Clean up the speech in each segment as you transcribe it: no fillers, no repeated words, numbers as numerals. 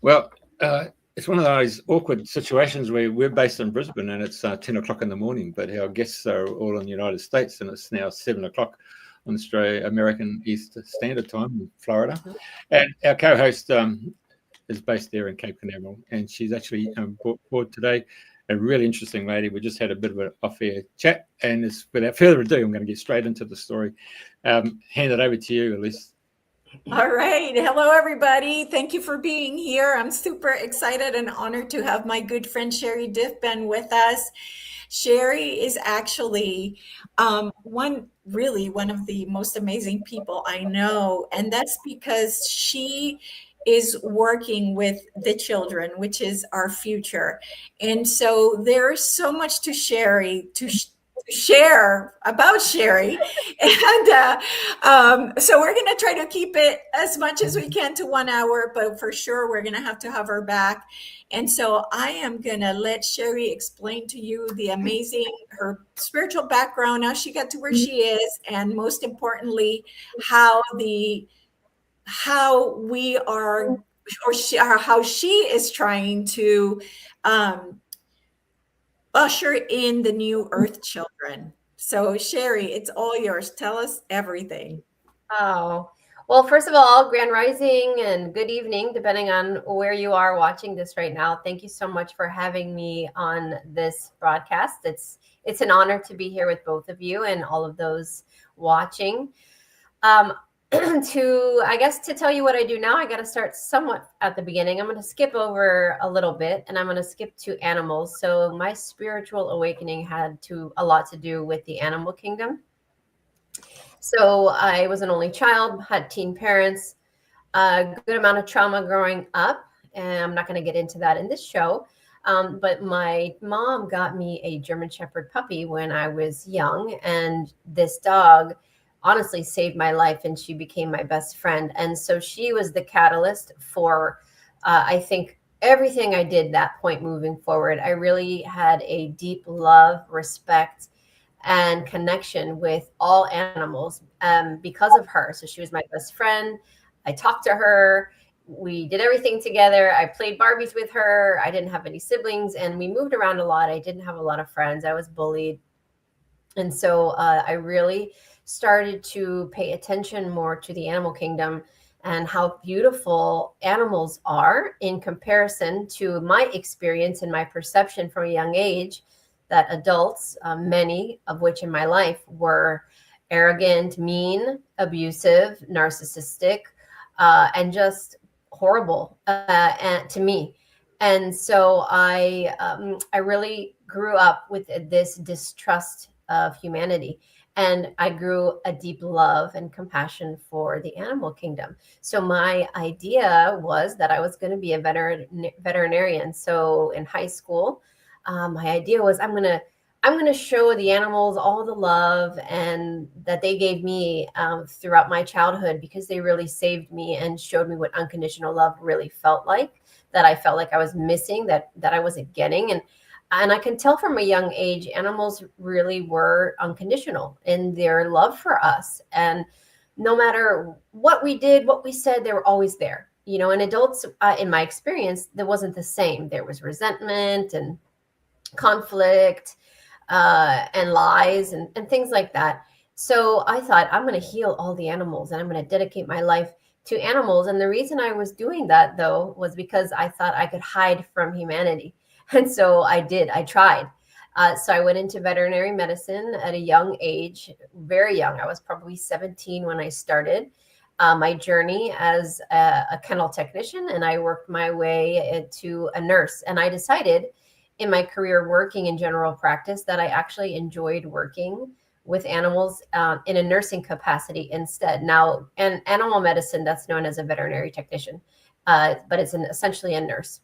Well, it's one of those awkward situations where we're based in Brisbane and it's 10 o'clock in the morning, but our guests are all in the United States and it's now 7 o'clock on American East Standard Time in Florida. And our co-host is based there in Cape Canaveral, and she's actually brought forward today a really interesting lady. We just had a bit of an off-air chat, and without further ado, I'm going to get straight into the story. Hand it over to you, Elisa. All right. Hello, everybody. Thank you for being here. I'm super excited and honored to have my good friend Sherri Divband with us. Sherri is actually one of the most amazing people I know, and that's because she is working with the children, which is our future. And so there's so much to Sherri share about Sherri, and so we're going to try to keep it as much as we can to 1 hour, but for sure we're going to have her back. And so I am going to let Sherri explain to you her spiritual background, how she got to where she is, and most importantly, how she is trying to usher in the new Earth children. So Sherri, it's all yours. Tell us everything. Oh, well, first of all, Grand Rising and good evening, depending on where you are watching this right now. Thank you so much for having me on this broadcast. It's an honor to be here with both of you and all of those watching. To tell you what I do now, I got to start somewhat at the beginning. I'm going to skip over a little bit and I'm going to skip to animals. So my spiritual awakening had a lot to do with the animal kingdom. So I was an only child, had teen parents, a good amount of trauma growing up. And I'm not going to get into that in this show. But my mom got me a German Shepherd puppy when I was young. And this dog honestly saved my life, and she became my best friend. And so she was the catalyst for, I think, everything I did that point moving forward. I really had a deep love, respect, and connection with all animals because of her. So she was my best friend. I talked to her. We did everything together. I played Barbies with her. I didn't have any siblings, and we moved around a lot. I didn't have a lot of friends. I was bullied. And so I really started to pay attention more to the animal kingdom and how beautiful animals are in comparison to my experience and my perception from a young age that adults, many of which in my life were arrogant, mean, abusive, narcissistic, and just horrible to me. And so I really grew up with this distrust of humanity. And I grew a deep love and compassion for the animal kingdom. So my idea was that I was going to be a veterinarian. So in high school, my idea was I'm going to show the animals all the love and that they gave me throughout my childhood, because they really saved me and showed me what unconditional love really felt like, that I felt like I was missing, that I wasn't getting. And I can tell from a young age, animals really were unconditional in their love for us. And no matter what we did, what we said, they were always there. You know, and adults, in my experience, that wasn't the same. There was resentment and conflict and lies and things like that. So I thought, I'm going to heal all the animals and I'm going to dedicate my life to animals. And the reason I was doing that, though, was because I thought I could hide from humanity. And so I did. I tried. So I went into veterinary medicine at a young age, very young. I was probably 17 when I started my journey as a kennel technician, and I worked my way to a nurse. And I decided in my career working in general practice that I actually enjoyed working with animals in a nursing capacity instead. Now, in animal medicine, that's known as a veterinary technician, but it's essentially a nurse.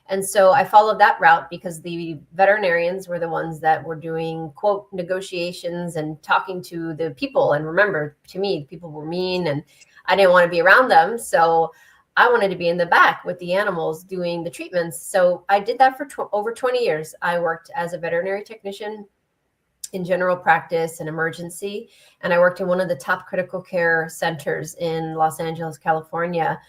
And so I followed that route because the veterinarians were the ones that were doing, quote, negotiations and talking to the people. And remember, to me, people were mean and I didn't want to be around them. So I wanted to be in the back with the animals doing the treatments. So I did that for over 20 years. I worked as a veterinary technician in general practice and emergency. And I worked in one of the top critical care centers in Los Angeles, California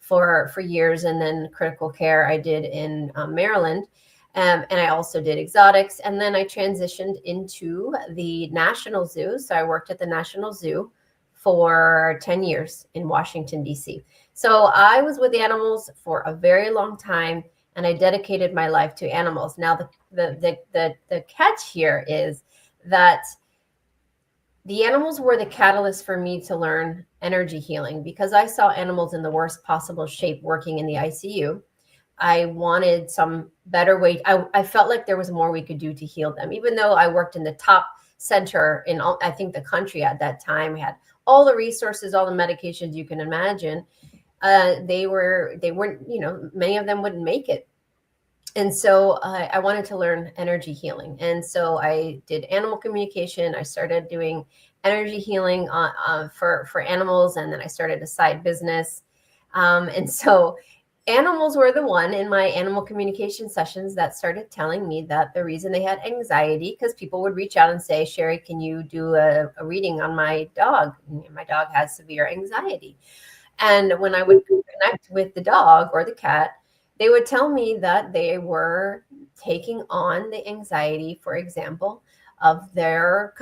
for years, and then critical care I did in Maryland. And I also did exotics. And then I transitioned into the National Zoo. So I worked at the National Zoo for 10 years in Washington, D.C. So I was with the animals for a very long time, and I dedicated my life to animals. Now, the catch here is that the animals were the catalyst for me to learn energy healing, because I saw animals in the worst possible shape working in the ICU. I wanted some better way. I felt like there was more we could do to heal them, even though I worked in the top center in all, I think, the country at that time. We had all the resources, all the medications you can imagine. They weren't, many of them wouldn't make it. And so I wanted to learn energy healing. And so I did animal communication. I started doing energy healing for animals. And then I started a side business. And so animals were the one in my animal communication sessions that started telling me that the reason they had anxiety, because people would reach out and say, Sherri, can you do a reading on my dog? My dog has severe anxiety. And when I would connect with the dog or the cat, they would tell me that they were taking on the anxiety, for example, of their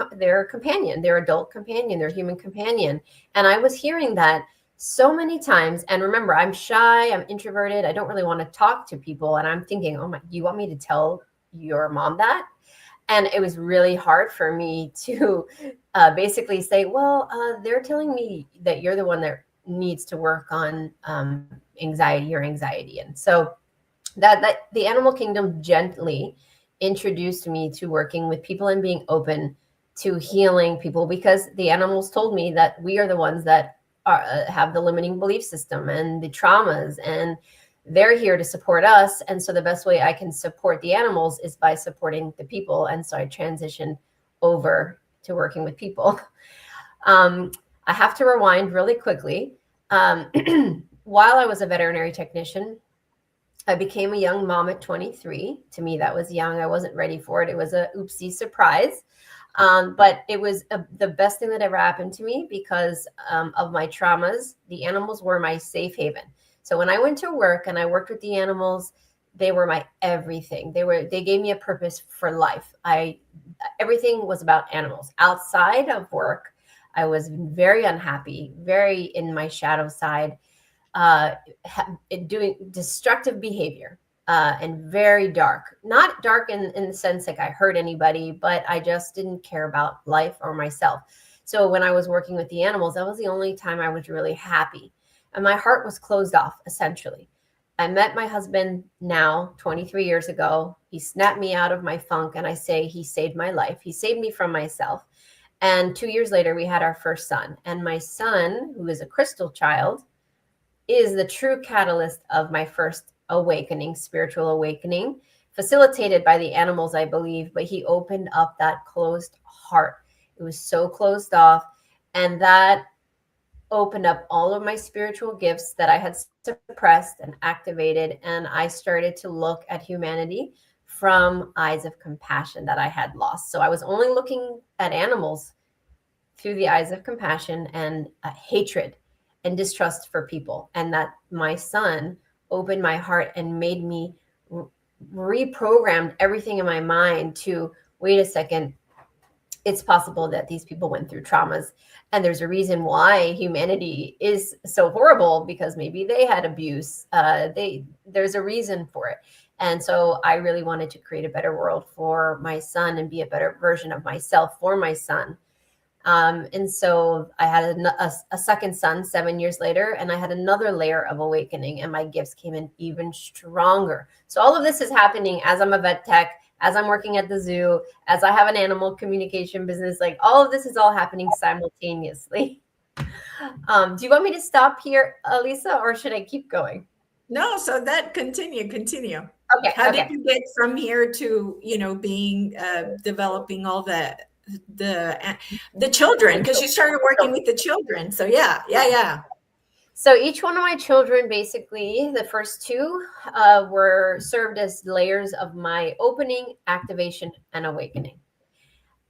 companion, their adult companion, their human companion. And I was hearing that so many times. And remember, I'm shy, I'm introverted, I don't really want to talk to people. And I'm thinking, oh my, you want me to tell your mom that? And it was really hard for me to basically say, well, they're telling me that you're the one that needs to work on anxiety. And so that the animal kingdom gently introduced me to working with people and being open to healing people, because the animals told me that we are the ones that have the limiting belief system and the traumas, and they're here to support us. And so the best way I can support the animals is by supporting the people. And so I transitioned over to working with people. I have to rewind really quickly. While I was a veterinary technician, I became a young mom at 23. To me, that was young. I wasn't ready for it. It was a oopsie surprise. But it was the best thing that ever happened to me, because of my traumas. The animals were my safe haven. So when I went to work and I worked with the animals, they were my everything. They gave me a purpose for life. Everything was about animals. Outside of work, I was very unhappy, very in my shadow side, doing destructive behavior. And very dark, not dark in the sense like I hurt anybody, but I just didn't care about life or myself. So when I was working with the animals, that was the only time I was really happy. And my heart was closed off, essentially. I met my husband now 23 years ago. He snapped me out of my funk, and I say he saved my life. He saved me from myself. And 2 years later, we had our first son. And my son, who is a crystal child, is the true catalyst of my first awakening, spiritual awakening, facilitated by the animals, I believe. But he opened up that closed heart. It was so closed off. And that opened up all of my spiritual gifts that I had suppressed and activated. And I started to look at humanity from eyes of compassion that I had lost. So I was only looking at animals through the eyes of compassion and hatred and distrust for people. And that my son opened my heart and made me reprogrammed everything in my mind to, wait a second, it's possible that these people went through traumas, and there's a reason why humanity is so horrible, because maybe they had abuse. There's a reason for it. And so I really wanted to create a better world for my son and be a better version of myself for my son. And so I had a second son 7 years later, and I had another layer of awakening, and my gifts came in even stronger. So all of this is happening as I'm a vet tech, as I'm working at the zoo, as I have an animal communication business. Like, all of this is all happening simultaneously. Do you want me to stop here, Elisa, or should I keep going? No, so that continue. Okay. How did you get from here to, being developing all the children, because you started working with the children? So yeah. So each one of my children, basically, the first two were served as layers of my opening, activation, and awakening.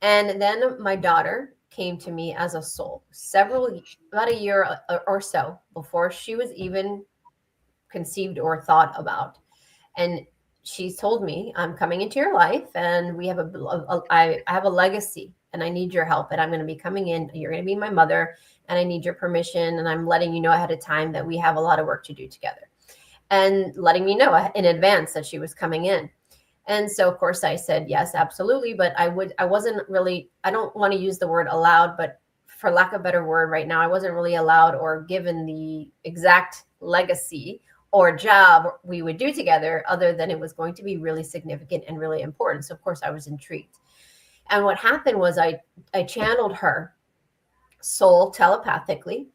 And then my daughter came to me as a soul about a year or so before she was even conceived or thought about. And she's told me, I'm coming into your life and we have I have a legacy and I need your help, and I'm going to be coming in. You're going to be my mother and I need your permission. And I'm letting you know ahead of time that we have a lot of work to do together, and letting me know in advance that she was coming in. And so of course I said, yes, absolutely. But I wasn't really, I don't want to use the word allowed, but for lack of a better word right now, I wasn't really allowed or given the exact legacy or job we would do together, other than it was going to be really significant and really important. So of course I was intrigued. And what happened was I channeled her soul telepathically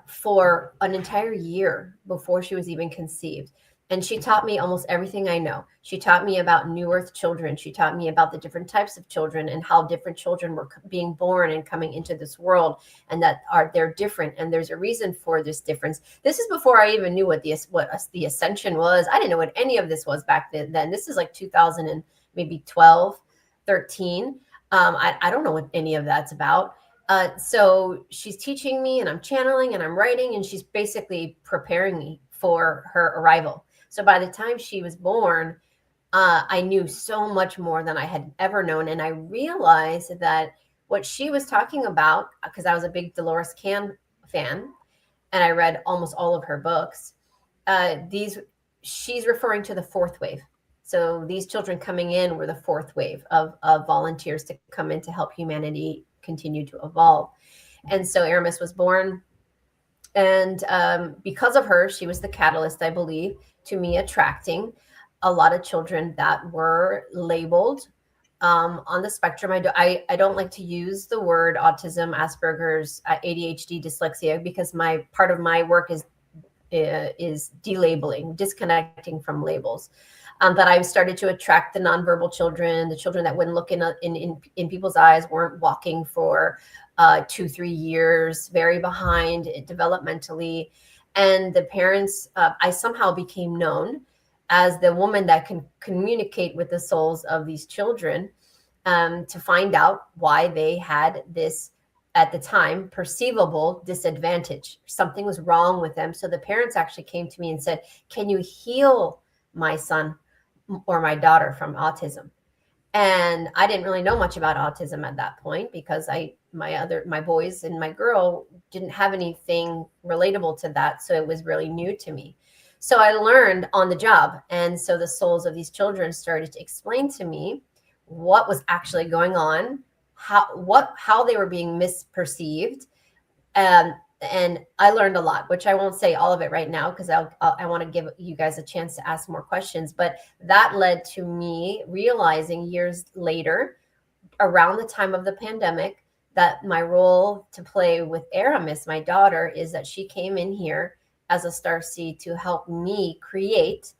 for an entire year before she was even conceived. And she taught me almost everything I know. She taught me about New Earth children. She taught me about the different types of children and how different children were being born and coming into this world, and that they're different. And there's a reason for this difference. This is before I even knew what the ascension was. I didn't know what any of this was back then. This is like 2000 and maybe 12, 13. I don't know what any of that's about. So she's teaching me, and I'm channeling and I'm writing, and she's basically preparing me for her arrival. So by the time she was born, I knew so much more than I had ever known. And I realized that what she was talking about, because I was a big Dolores Cann fan, and I read almost all of her books, she's referring to the fourth wave. So these children coming in were the fourth wave of volunteers to come in to help humanity continue to evolve. And so Aramis was born. And because of her, she was the catalyst, I believe, to me attracting a lot of children that were labeled on the spectrum. I don't like to use the word autism, Asperger's, ADHD, dyslexia, because part of my work is delabeling, disconnecting from labels. But I've started to attract the nonverbal children, the children that wouldn't look in people's eyes, weren't walking for 2-3 years, very behind developmentally. And the parents, I somehow became known as the woman that can communicate with the souls of these children to find out why they had this, at the time, perceivable disadvantage. Something was wrong with them. So the parents actually came to me and said, can you heal my son or my daughter from autism? And I didn't really know much about autism at that point, because my boys and my girl didn't have anything relatable to that. So it was really new to me. So I learned on the job. And so the souls of these children started to explain to me what was actually going on, how they were being misperceived. And I learned a lot, which I won't say all of it right now, because I want to give you guys a chance to ask more questions. But that led to me realizing years later, around the time of the pandemic, that my role to play with Aramis, my daughter, is that she came in here as a starseed to help me create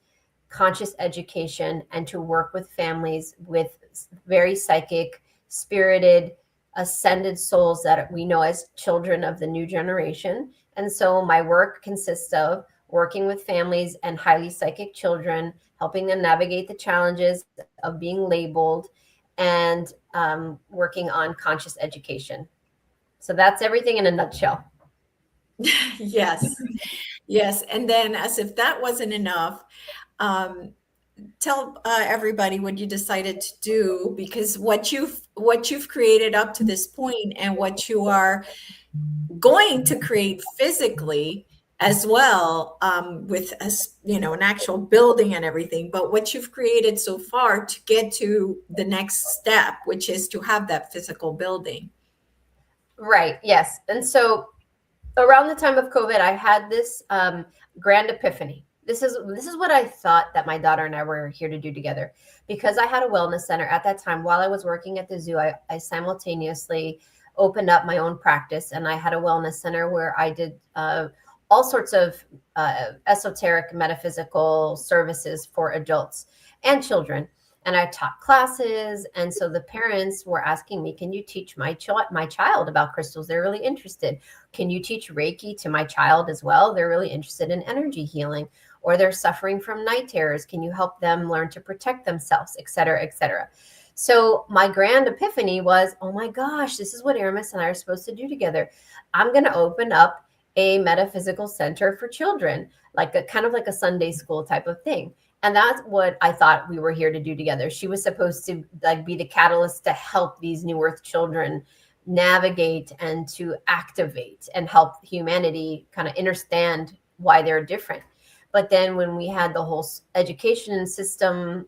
conscious education and to work with families with very psychic, spirited, ascended souls that we know as children of the new generation. And so my work consists of working with families and highly psychic children, helping them navigate the challenges of being labeled, and working on conscious education. So that's everything in a nutshell. Yes. Yes. And then, as if that wasn't enough, tell everybody what you decided to do, because what you've created up to this point and what you are going to create physically as well, with an actual building and everything, but what you've created so far to get to the next step, which is to have that physical building. Right. Yes. And so around the time of COVID, I had this grand epiphany. This is what I thought that my daughter and I were here to do together, because I had a wellness center at that time. While I was working at the zoo, I simultaneously opened up my own practice, and I had a wellness center where I did all sorts of esoteric metaphysical services for adults and children. And I taught classes. And so the parents were asking me, can you teach my child about crystals? They're really interested. Can you teach Reiki to my child as well? They're really interested in energy healing, or they're suffering from night terrors. Can you help them learn to protect themselves, et cetera, et cetera. So my grand epiphany was, oh my gosh, this is what Aramis and I are supposed to do together. I'm going to open up a metaphysical center for children, like a kind of like a Sunday school type of thing. And that's what I thought we were here to do together. She was supposed to like be the catalyst to help these New Earth children navigate and to activate and help humanity kind of understand why they're different. But then when we had the whole education system,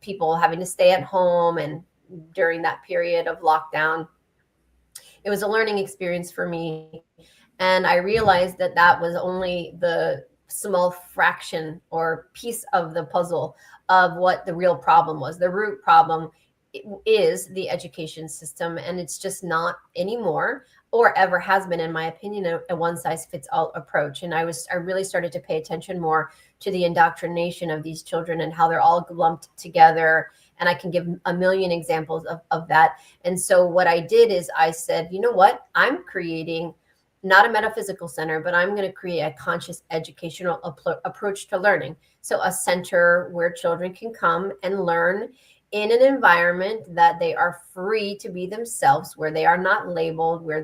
people having to stay at home, and during that period of lockdown, it was a learning experience for me. And I realized that that was only the small fraction or piece of the puzzle of what the real problem was. The root problem is the education system, and it's just not anymore, or ever has been, in my opinion, a one-size-fits-all approach. And I really started to pay attention more to the indoctrination of these children and how they're all lumped together. And I can give a million examples of that. And so what I did is I said, you know what? I'm creating not a metaphysical center, but I'm going to create a conscious educational approach to learning. So a center where children can come and learn in an environment that they are free to be themselves, where they are not labeled, where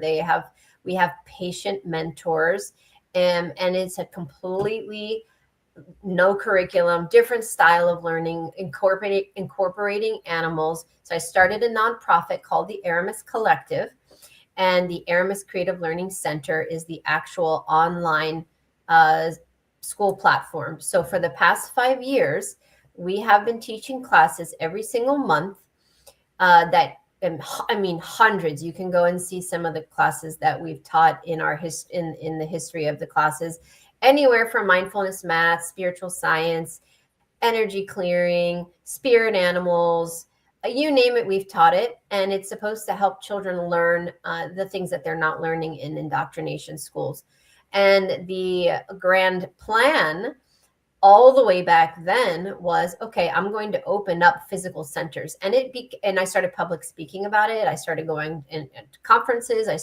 we have patient mentors, and it's a completely no curriculum, different style of learning, incorporating animals. So I started a nonprofit called the Aramis Collective, and the Aramis Creative Learning Center is the actual online school platform. So for the past 5 years, we have been teaching classes every single month hundreds. You can go and see some of the classes that we've taught in our in the history of the classes, anywhere from mindfulness, math, spiritual science, energy clearing, spirit animals, you name it, we've taught it. And it's supposed to help children learn the things that they're not learning in indoctrination schools. And the grand plan all the way back then was, okay, I'm going to open up physical centers. And I started public speaking about it. I started going to conferences. I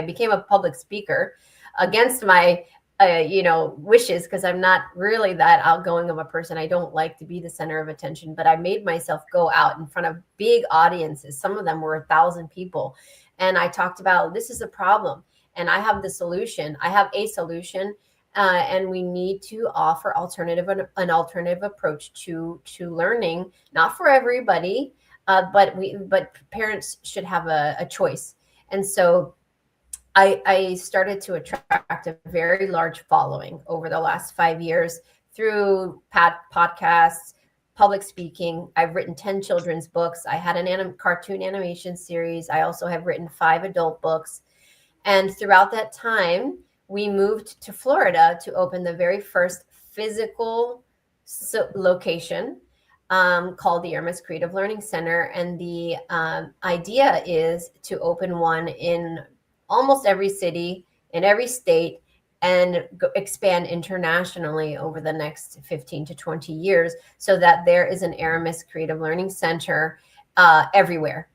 became a public speaker against my wishes, because I'm not really that outgoing of a person. I don't like to be the center of attention, but I made myself go out in front of big audiences. Some of them were 1,000 people. And I talked about, this is a problem and I have the solution. I have a solution. And we need to offer an alternative approach to learning, not for everybody, but parents should have a choice. And so I started to attract a very large following over the last 5 years through podcasts, public speaking. I've written 10 children's books. I had an cartoon animation series. I also have written 5 adult books. And throughout that time, we moved to Florida to open the very first physical location called the Aramis Creative Learning Center. And the idea is to open one in almost every city, in every state, and expand internationally over the next 15 to 20 years, so that there is an Aramis Creative Learning Center everywhere.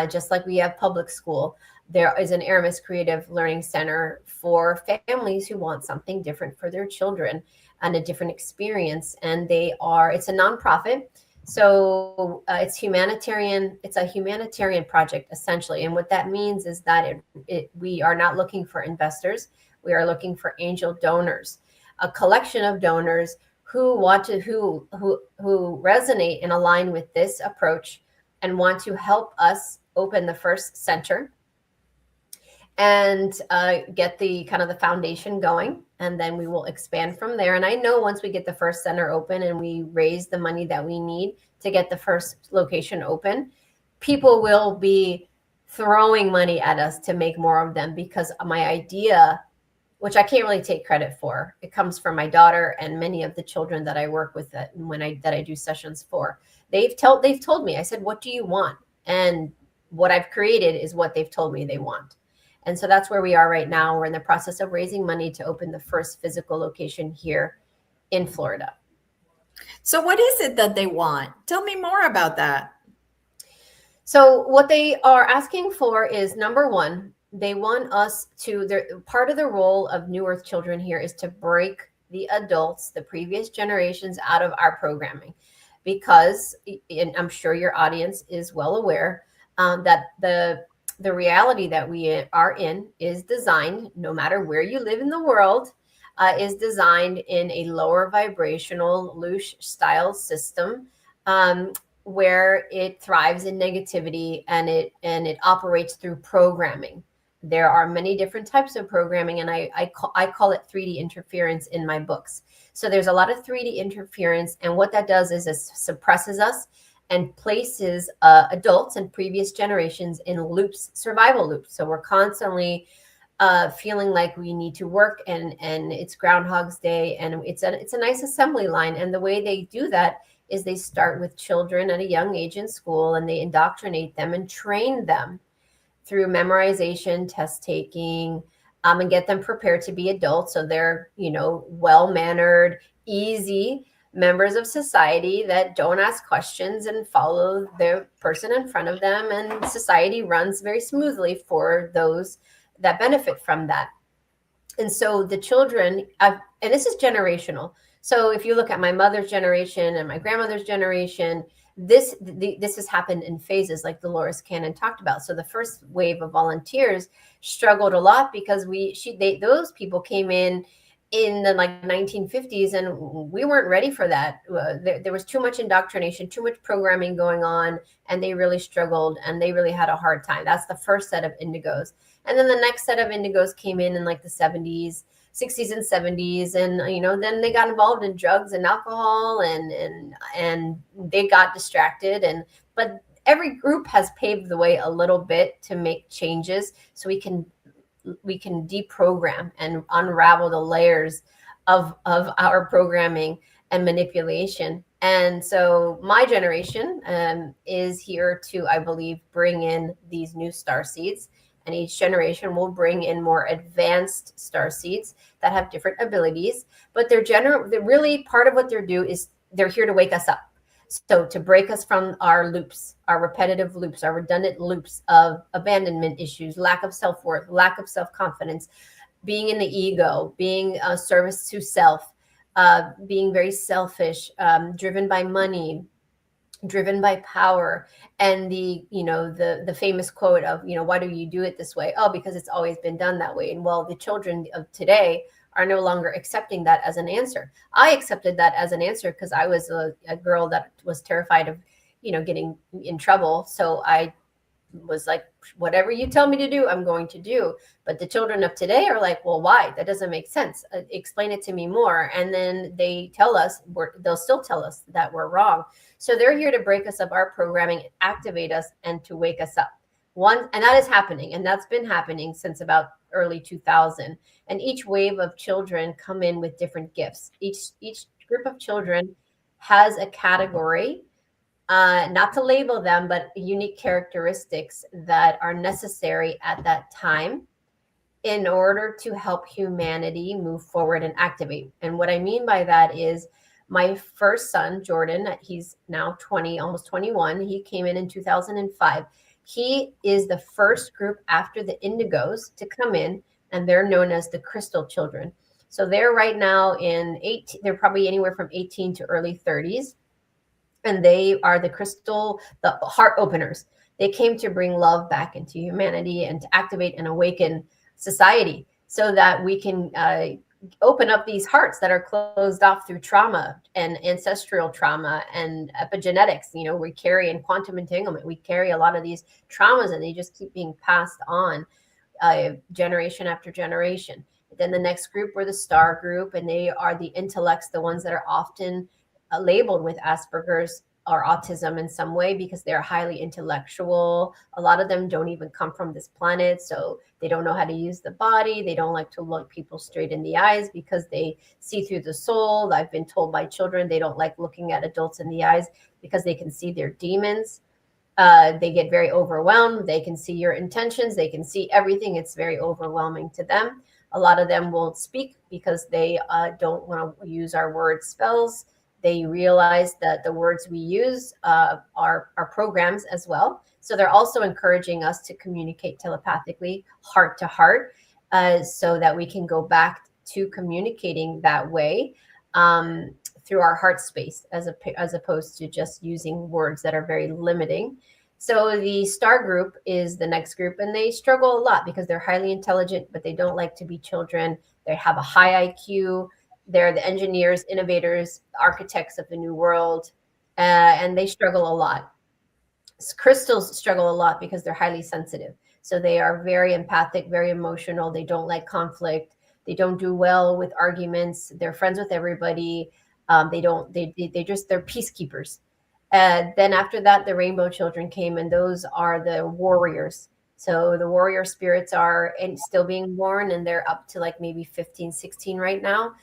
Just like we have public school, there is an Aramis Creative Learning Center for families who want something different for their children and a different experience. And it's a nonprofit. So it's humanitarian. It's a humanitarian project, essentially. And what that means is that we are not looking for investors. We are looking for angel donors, a collection of donors who resonate and align with this approach and want to help us open the first center and get the kind of the foundation going. And then we will expand from there. And I know once we get the first center open and we raise the money that we need to get the first location open, people will be throwing money at us to make more of them, because my idea, which I can't really take credit for, it comes from my daughter and many of the children that I work with that I do sessions for. They've told me, I said, what do you want? And what I've created is what they've told me they want. And so that's where we are right now. We're in the process of raising money to open the first physical location here in Florida. So what is it that they want? Tell me more about that. So what they are asking for is, number one, they want us to, part of the role of New Earth children here is to break the adults, the previous generations, out of our programming. Because, and I'm sure your audience is well aware, that the reality that we are in is designed, no matter where you live in the world, is designed in a lower vibrational loose style system, where it thrives in negativity, and it operates through programming. There are many different types of programming, and I call it 3D interference in my books. So there's a lot of 3D interference, and what that does is it suppresses us and places adults and previous generations in loops, survival loops. So we're constantly feeling like we need to work, and it's Groundhog's Day, and it's a nice assembly line. And the way they do that is they start with children at a young age in school, and they indoctrinate them and train them through memorization, test taking, and get them prepared to be adults. So they're, well-mannered, easy members of society that don't ask questions and follow the person in front of them. And society runs very smoothly for those that benefit from that. And so the children, and this is generational. So if you look at my mother's generation and my grandmother's generation, this has happened in phases, like Dolores Cannon talked about. So the first wave of volunteers struggled a lot because those people came in the 1950s, and we weren't ready for that. There was too much indoctrination, too much programming going on, and they really struggled, and they really had a hard time. That's the first set of indigos. And then the next set of indigos came in like the 70s, 60s and 70s, and then they got involved in drugs and alcohol, and they got distracted. But every group has paved the way a little bit to make changes, so we can deprogram and unravel the layers of our programming and manipulation. And so my generation is here to, I believe, bring in these new star seeds. And each generation will bring in more advanced star seeds that have different abilities. But they're really part of what they're here to wake us up. So to break us from our loops, our repetitive loops, our redundant loops of abandonment issues, lack of self-worth, lack of self-confidence, being in the ego, being a service to self, being very selfish, driven by money, driven by power. And the famous quote of, why do you do it this way? Oh, because it's always been done that way. And well, the children of today are no longer accepting that as an answer. I accepted that as an answer because I was a girl that was terrified of, getting in trouble. So I was like, whatever you tell me to do, I'm going to do. But the children of today are like, well, why? That doesn't make sense. Explain it to me more. And then they'll still tell us that we're wrong. So they're here to break us of our programming, activate us, and to wake us up. And that is happening. And that's been happening since about early 2000. And each wave of children come in with different gifts. Each group of children has a category, not to label them, but unique characteristics that are necessary at that time in order to help humanity move forward and activate. And what I mean by that is my first son, Jordan, he's now 20, almost 21. He came in 2005. He is the first group after the indigos to come in, and they're known as the crystal children. So they're right now they're probably anywhere from 18 to early 30s. And they are the heart openers. They came to bring love back into humanity and to activate and awaken society so that we can open up these hearts that are closed off through trauma and ancestral trauma and epigenetics. We carry in quantum entanglement, we carry a lot of these traumas, and they just keep being passed on generation after generation. Then the next group were the star group, and they are the intellects, the ones that are often labeled with Asperger's or autism in some way because they're highly intellectual. A lot of them don't even come from this planet, so they don't know how to use the body. They don't like to look people straight in the eyes because they see through the soul. I've been told by children they don't like looking at adults in the eyes because they can see their demons. They get very overwhelmed. They can see your intentions. They can see everything. It's very overwhelming to them. A lot of them won't speak because they don't want to use our word spells. They realize that the words we use are programs as well. So they're also encouraging us to communicate telepathically, heart to heart, so that we can go back to communicating that way through our heart space, as opposed to just using words that are very limiting. So the star group is the next group, and they struggle a lot because they're highly intelligent, but they don't like to be children. They have a high IQ. They're the engineers, innovators, architects of the new world, and they struggle a lot. Crystals struggle a lot because they're highly sensitive. So they are very empathic, very emotional. They don't like conflict. They don't do well with arguments. They're friends with everybody. They're peacekeepers. Then after that, the rainbow children came, and those are the warriors. So the warrior spirits are still being born, and they're up to like maybe 15, 16 right now.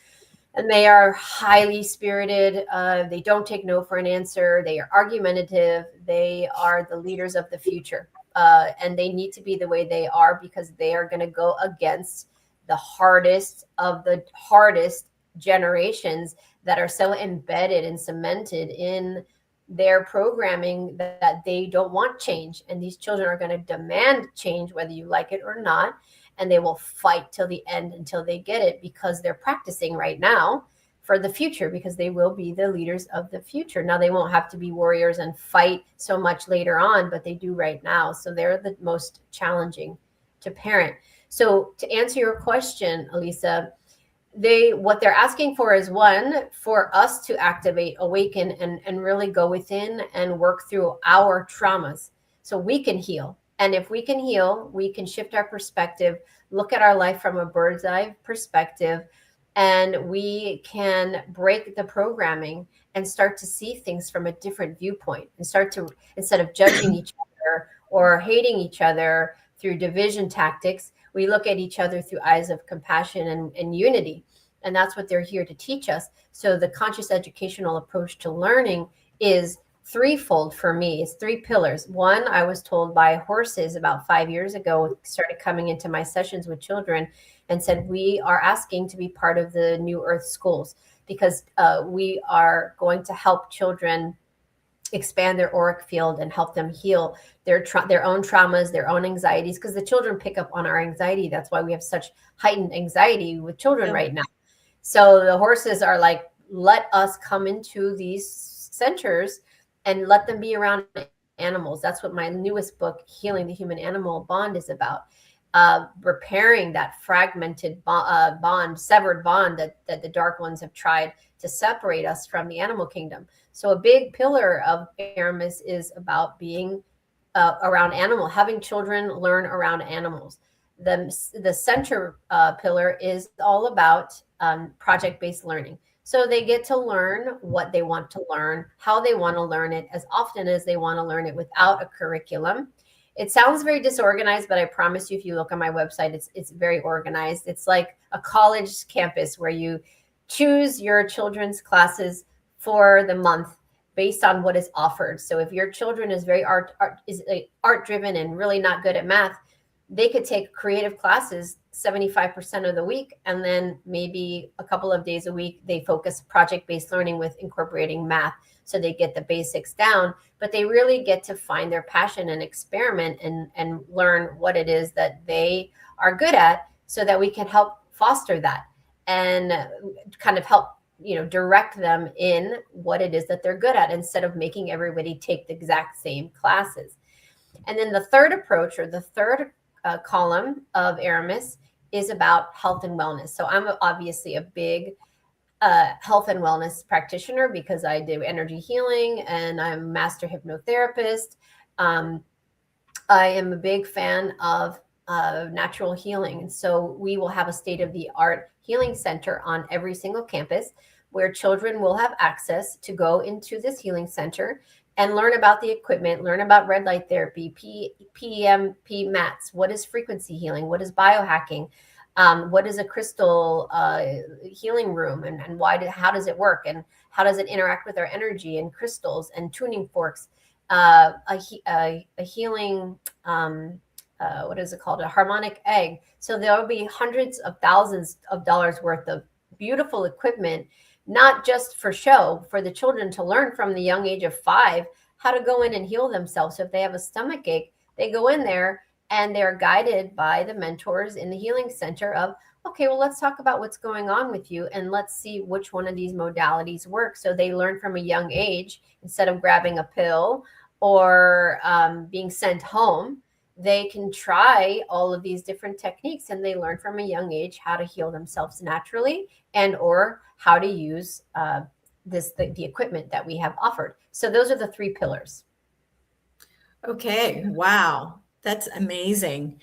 And they are highly spirited. They don't take no for an answer. They are argumentative. They are the leaders of the future. And they need to be the way they are because they are going to go against the hardest of the hardest generations that are so embedded and cemented in their programming that they don't want change. And these children are going to demand change, whether you like it or not. And they will fight till the end until they get it because they're practicing right now for the future, because they will be the leaders of the future. Now, they won't have to be warriors and fight so much later on, but they do right now. So they're the most challenging to parent. So to answer your question, Elisa, what they're asking for is, one, for us to activate, awaken, and really go within and work through our traumas so we can heal. And if we can heal, we can shift our perspective, look at our life from a bird's eye perspective, and we can break the programming and start to see things from a different viewpoint and start to, instead of judging each other or hating each other through division tactics, we look at each other through eyes of compassion and unity. And that's what they're here to teach us. So the conscious educational approach to learning is threefold for me. It's three pillars. One, I was told by horses about 5 years ago, started coming into my sessions with children and said, we are asking to be part of the New Earth schools because we are going to help children expand their auric field and help them heal their own traumas, their own anxieties, because the children pick up on our anxiety. That's why we have such heightened anxiety with children right now. So the horses are like, let us come into these centers and let them be around animals. That's what my newest book, Healing the Human Animal Bond, is about. Repairing that fragmented severed bond that the dark ones have tried to separate us from the animal kingdom. So a big pillar of Aramis is about being around animal, having children learn around animals. The center pillar is all about project-based learning. So they get to learn what they want to learn, how they want to learn it, as often as they want to learn it without a curriculum. It sounds very disorganized, but I promise you, if you look on my website, it's very organized. It's like a college campus where you choose your children's classes for the month based on what is offered. So if your children is very art driven and really not good at math, they could take creative classes 75% of the week, and then maybe a couple of days a week they focus project-based learning with incorporating math, so they get the basics down, but they really get to find their passion and experiment and learn what it is that they are good at, so that we can help foster that and kind of help direct them in what it is that they're good at, instead of making everybody take the exact same classes. And then the third approach, or the third column of Aramis, is about health and wellness. So I'm obviously a big health and wellness practitioner because I do energy healing and I'm a master hypnotherapist. I am a big fan of natural healing. And so we will have a state-of-the-art healing center on every single campus where children will have access to go into this healing center and learn about the equipment, learn about red light therapy, PEMP mats, what is frequency healing, what is biohacking, what is a crystal healing room, and how does it work, and how does it interact with our energy, and crystals and tuning forks, a healing, what is it called, a harmonic egg. So there will be hundreds of thousands of dollars worth of beautiful equipment, not just for show, for the children to learn from the young age of 5 how to go in and heal themselves. So if they have a stomach ache, they go in there and they're guided by the mentors in the healing center of, okay, well, let's talk about what's going on with you and let's see which one of these modalities works. So they learn from a young age, instead of grabbing a pill or being sent home, they can try all of these different techniques, and they learn from a young age how to heal themselves naturally, and or how to use the equipment that we have offered. So those are the 3 pillars. Okay. Wow. That's amazing.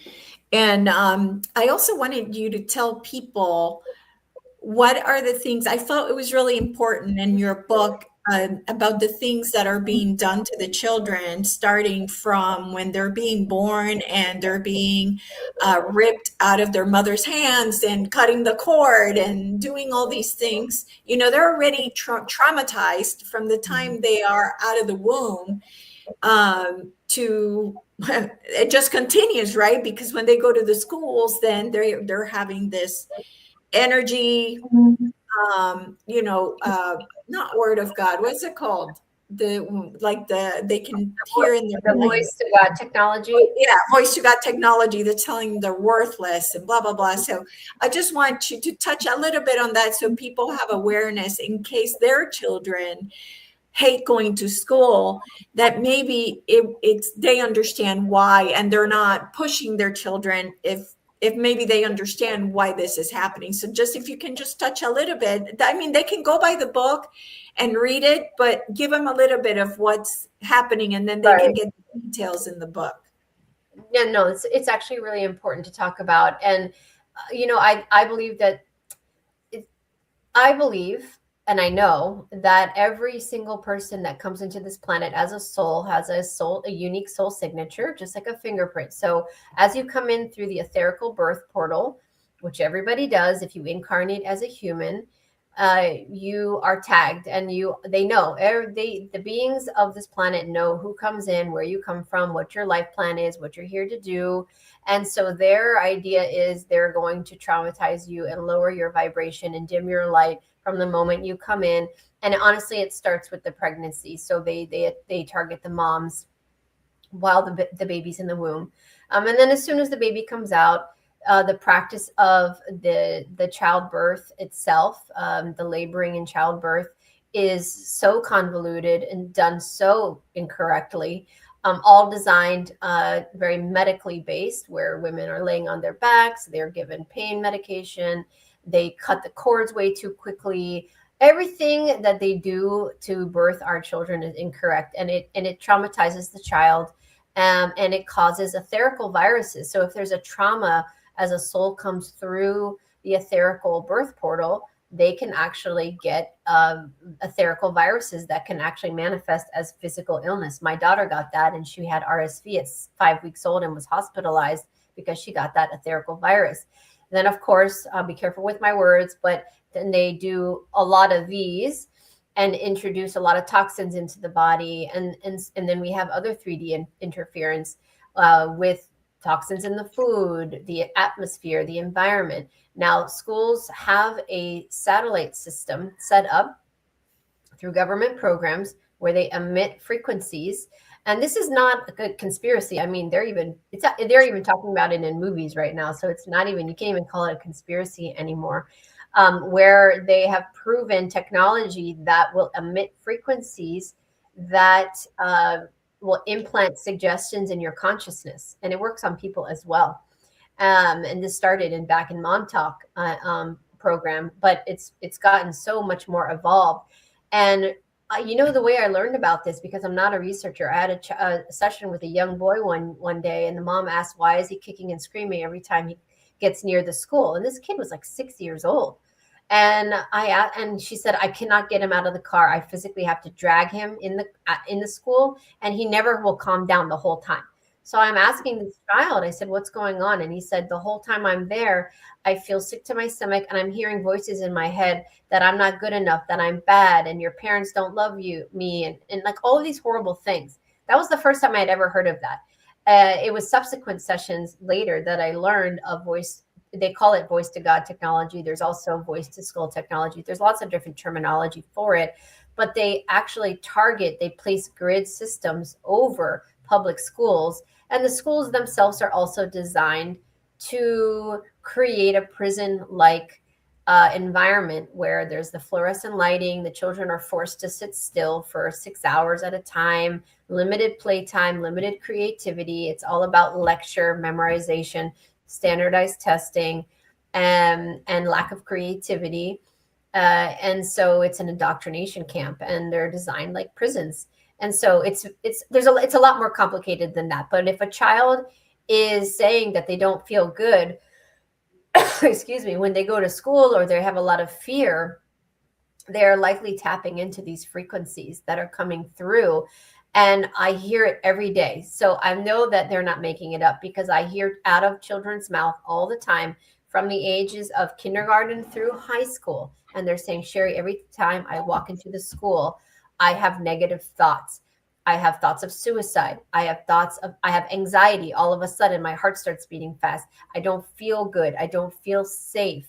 And I also wanted you to tell people, what are the things, I felt it was really important in your book about the things that are being done to the children, starting from when they're being born and they're being ripped out of their mother's hands and cutting the cord and doing all these things. You know, they're already traumatized from the time they are out of the womb to it just continues, right? Because when they go to the schools, then they're having this energy, not word of God, what's it called? They can hear in their The voice to God technology. Yeah, voice to God technology that's telling them they're worthless and blah, blah, blah. So I just want you to touch a little bit on that so people have awareness in case their children hate going to school, that maybe it's they understand why, and they're not pushing their children if maybe they understand why this is happening. So just if you can just touch a little bit, I mean, they can go by the book and read it, but give them a little bit of what's happening, and then they can get the details in the book. Yeah, no, it's actually really important to talk about. And, I believe that and I know that every single person that comes into this planet as a soul has a unique soul signature, just like a fingerprint. So as you come in through the etherical birth portal, which everybody does, if you incarnate as a human, you are tagged, and they know, the beings of this planet know who comes in, where you come from, what your life plan is, what you're here to do. And so their idea is they're going to traumatize you and lower your vibration and dim your light from the moment you come in. And honestly, it starts with the pregnancy. So they target the moms while the baby's in the womb. And then as soon as the baby comes out, the practice of the childbirth itself, the laboring and childbirth, is so convoluted and done so incorrectly, all designed very medically based, where women are laying on their backs, they're given pain medication, they cut the cords way too quickly. Everything that they do to birth our children is incorrect, and it traumatizes the child, and it causes etherical viruses. So if there's a trauma as a soul comes through the etherical birth portal, they can actually get etherical viruses that can actually manifest as physical illness. My daughter got that, and she had RSV at 5 weeks old and was hospitalized because she got that etherical virus. Then, of course, I'll be careful with my words, but then they do a lot of these and introduce a lot of toxins into the body. And then we have other 3D interference with toxins in the food, the atmosphere, the environment. Now, schools have a satellite system set up through government programs where they emit frequencies. And this is not a conspiracy. I mean, they're even talking about it in movies right now. So it's not even, you can't even call it a conspiracy anymore, where they have proven technology that will emit frequencies that will implant suggestions in your consciousness. And it works on people as well. And this started back in Montauk program, but it's gotten so much more evolved. And the way I learned about this, because I'm not a researcher, I had a session with a young boy one day, and the mom asked, why is he kicking and screaming every time he gets near the school? And this kid was like 6 years old. And she said, I cannot get him out of the car. I physically have to drag him in the school, and he never will calm down the whole time. So I'm asking this child, I said, what's going on? And he said, the whole time I'm there, I feel sick to my stomach, and I'm hearing voices in my head that I'm not good enough, that I'm bad, and your parents don't love me, and like all of these horrible things. That was the first time I had ever heard of that. It was subsequent sessions later that I learned of voice. They call it voice to God technology. There's also voice to skull technology. There's lots of different terminology for it, but they actually they place grid systems over public schools. And the schools themselves are also designed to create a prison-like environment where there's the fluorescent lighting, the children are forced to sit still for 6 hours at a time, limited playtime, limited creativity. It's all about lecture, memorization, standardized testing, and lack of creativity. And so it's an indoctrination camp, and they're designed like prisons. And so it's a lot more complicated than that. But if a child is saying that they don't feel good, excuse me, when they go to school, or they have a lot of fear, they're likely tapping into these frequencies that are coming through. And I hear it every day. So I know that they're not making it up, because I hear out of children's mouth all the time from the ages of kindergarten through high school. And they're saying, Sherri, every time I walk into the school, I have negative thoughts. I have thoughts of suicide. I have anxiety. All of a sudden, my heart starts beating fast. I don't feel good. I don't feel safe.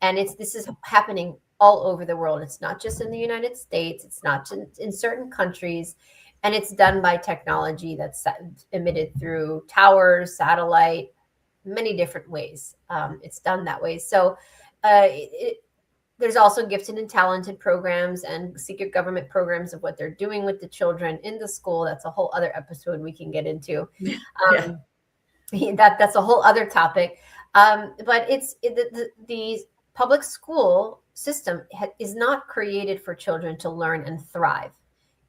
And this is happening all over the world. It's not just in the United States. It's not just in certain countries. And it's done by technology that's emitted through towers, satellite, many different ways. It's done that way. So there's also gifted and talented programs and secret government programs of what they're doing with the children in the school. That's a whole other episode we can get into. That's a whole other topic. But the public school system is not created for children to learn and thrive.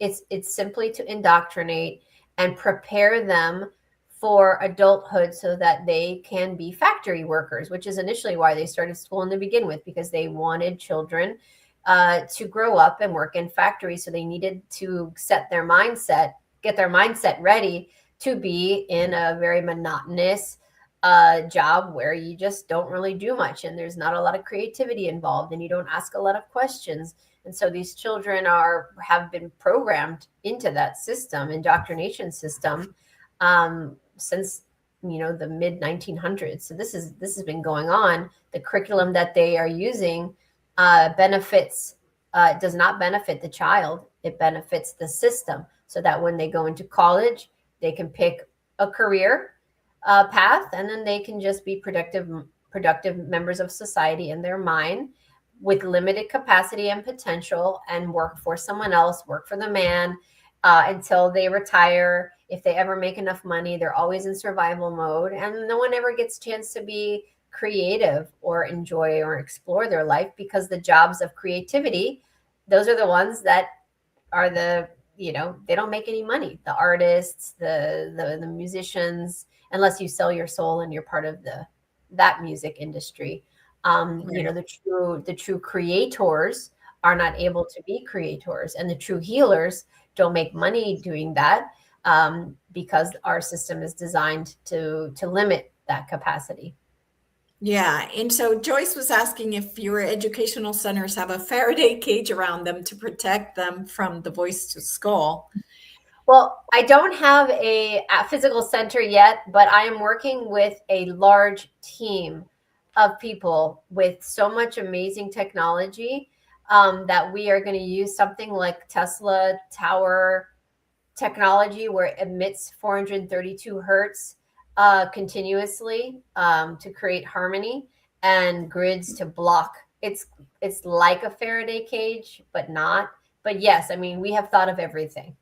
It's simply to indoctrinate and prepare them for adulthood so that they can be factory workers, which is initially why they started school in the begin with, because they wanted children to grow up and work in factories. So they needed to get their mindset ready to be in a very monotonous job where you just don't really do much, and there's not a lot of creativity involved, and you don't ask a lot of questions. And so these children have been programmed into that system, indoctrination system, since the mid 1900s. So this has been going on. The curriculum that they are using does not benefit the child. It benefits the system, so that when they go into college, they can pick a career path, and then they can just be productive members of society in their mind, with limited capacity and potential, and work for someone else, work for the man, until they retire. If they ever make enough money, they're always in survival mode, and no one ever gets a chance to be creative or enjoy or explore their life, because the jobs of creativity, those are the ones that are they don't make any money. The artists, the musicians, unless you sell your soul and you're part of that music industry. Right. The true creators are not able to be creators, and the true healers don't make money doing that, because our system is designed to limit that capacity. Yeah. And so Joyce was asking if your educational centers have a Faraday cage around them to protect them from the voice to skull. Well, I don't have a physical center yet, but I am working with a large team of people with so much amazing technology that we are going to use something like Tesla tower technology, where it emits 432 hertz continuously to create harmony, and grids to block. It's like a Faraday cage, but not. But yes, I mean, we have thought of everything.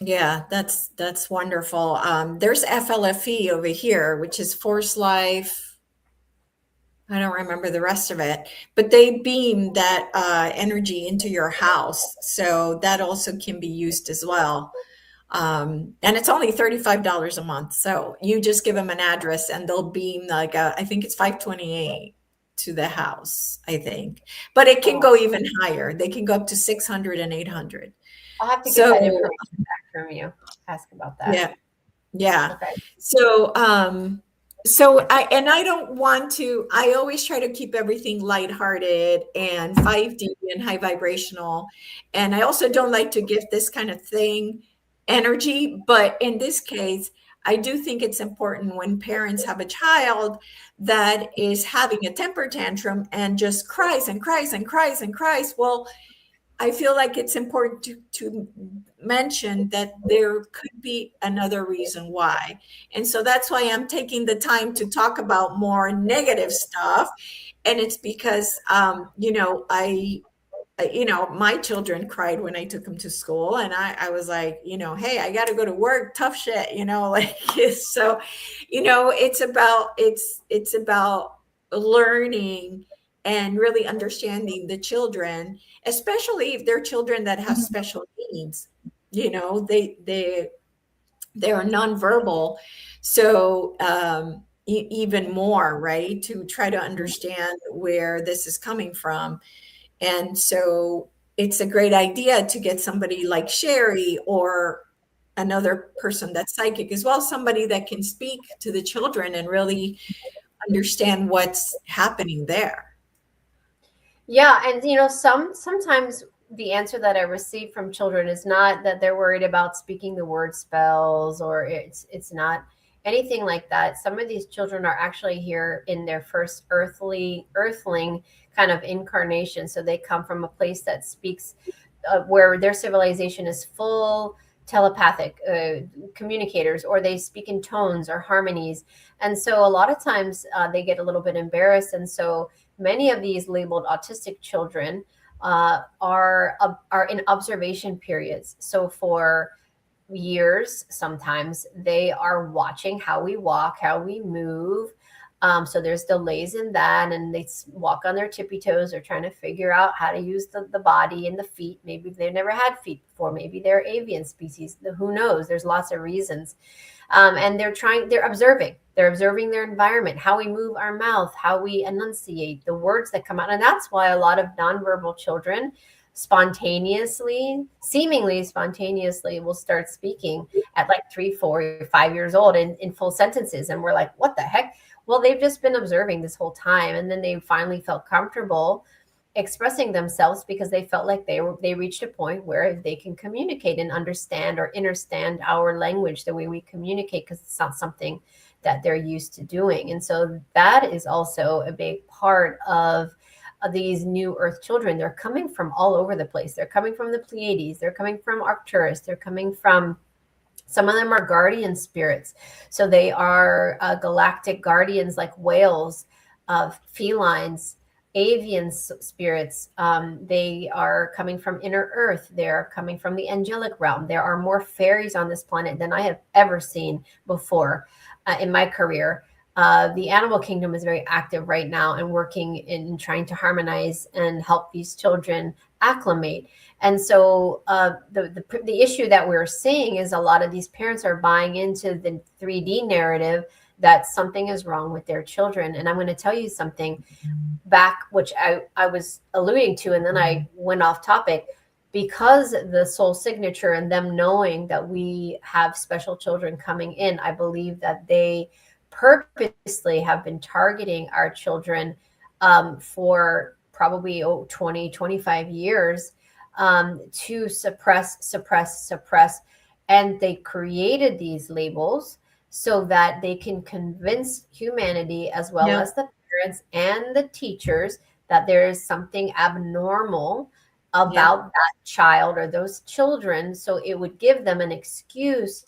Yeah, that's wonderful. There's FLFE over here, which is Force Life. I don't remember the rest of it, but they beam that energy into your house. So that also can be used as well. And it's only $35 a month. So you just give them an address and they'll beam I think it's 528 to the house, I think. But it can go even higher. They can go up to 600 and 800. I'll have to get that information back from you. Ask about that. Yeah. Okay. So I don't want to, I always try to keep everything lighthearted and 5D and high vibrational. And I also don't like to give this kind of thing energy. But in this case, I do think it's important when parents have a child that is having a temper tantrum and just cries and cries and cries and cries. Well, I feel like it's important to mention that there could be another reason why. And so that's why I'm taking the time to talk about more negative stuff. And it's because, my children cried when I took them to school, and I was like, hey, I got to go to work, tough shit, like, so, it's about learning and really understanding the children, especially if they're children that have special needs. They are nonverbal. So, even more, right, to try to understand where this is coming from. And so it's a great idea to get somebody like Sherri or another person that's psychic as well, somebody that can speak to the children and really understand what's happening there. Yeah, and sometimes the answer that I receive from children is not that they're worried about speaking the word spells, or it's not anything like that. Some of these children are actually here in their first earthling kind of incarnation. So they come from a place that speaks where their civilization is full telepathic communicators, or they speak in tones or harmonies. And so a lot of times they get a little bit embarrassed. And so many of these labeled autistic children are in observation periods. So for years, sometimes they are watching how we walk, how we move. So there's delays in that, and they walk on their tippy toes. They're trying to figure out how to use the body and the feet. Maybe they've never had feet before. Maybe they're avian species. Who knows? There's lots of reasons. And they're observing. They're observing their environment, how we move our mouth, how we enunciate the words that come out. And that's why a lot of nonverbal children seemingly spontaneously will start speaking at like 3, 4, 5 years old in full sentences. And we're like, what the heck? Well, they've just been observing this whole time. And then they finally felt comfortable expressing themselves because they felt like they reached a point where they can communicate and understand or understand our language the way we communicate, because it's not something that they're used to doing. And so that is also a big part of these new earth children. They're coming from all over the place. They're coming from the Pleiades. They're coming from Arcturus. They're coming from, some of them are guardian spirits. So they are galactic guardians, like whales, felines, avian spirits. They are coming from inner earth. They're coming from the angelic realm. There are more fairies on this planet than I have ever seen before in my career. The animal kingdom is very active right now and working in trying to harmonize and help these children acclimate. And so the issue that we're seeing is a lot of these parents are buying into the 3D narrative that something is wrong with their children. And I'm going to tell you something back, which I was alluding to, and then I went off topic. Because the soul signature and them knowing that we have special children coming in, I believe that they purposely have been targeting our children for probably 20, 25 years to suppress. And they created these labels so that they can convince humanity, as well as the parents and the teachers, that there is something abnormal about that child or those children. So it would give them an excuse